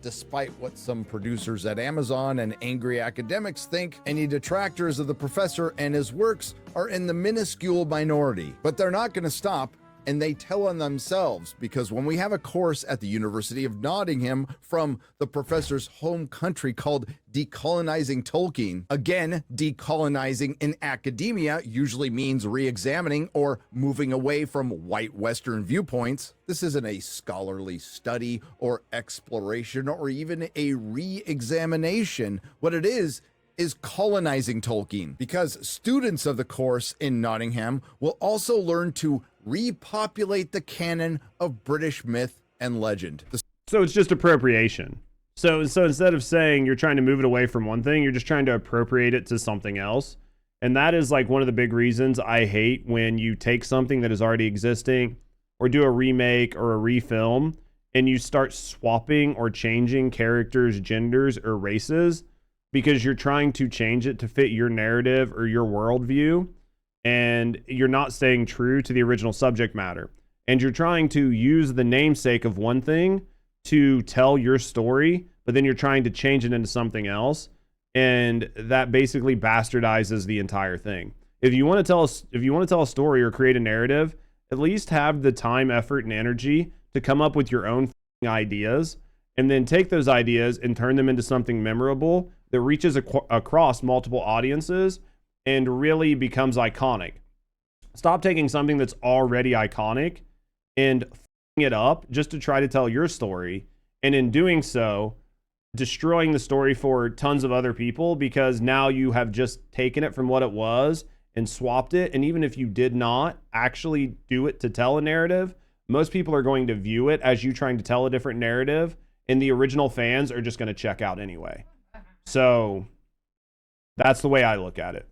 Despite what some producers at Amazon and angry academics think, any detractors of the professor and his works are in the minuscule minority. But they're not going to stop, and they tell on themselves, because when we have a course at the University of Nottingham from the professor's home country called Decolonizing Tolkien, again, decolonizing in academia usually means re-examining or moving away from white Western viewpoints. This isn't a scholarly study or exploration or even a re-examination. What it is colonizing Tolkien, because students of the course in Nottingham will also learn to repopulate the canon of British myth and legend. So it's just appropriation. So instead of saying you're trying to move it away from one thing, you're just trying to appropriate it to something else. And that is like one of the big reasons I hate when you take something that is already existing or do a remake or a refilm and you start swapping or changing characters, genders, or races because you're trying to change it to fit your narrative or your worldview, and you're not staying true to the original subject matter. And you're trying to use the namesake of one thing to tell your story, but then you're trying to change it into something else, and that basically bastardizes the entire thing. If you want to tell a story or create a narrative, at least have the time, effort, and energy to come up with your own ideas, and then take those ideas and turn them into something memorable that reaches across multiple audiences and really becomes iconic. Stop taking something that's already iconic and f***ing it up just to try to tell your story, and in doing so, destroying the story for tons of other people, because now you have just taken it from what it was and swapped it. And even if you did not actually do it to tell a narrative, most people are going to view it as you trying to tell a different narrative, and the original fans are just going to check out anyway. So that's the way I look at it.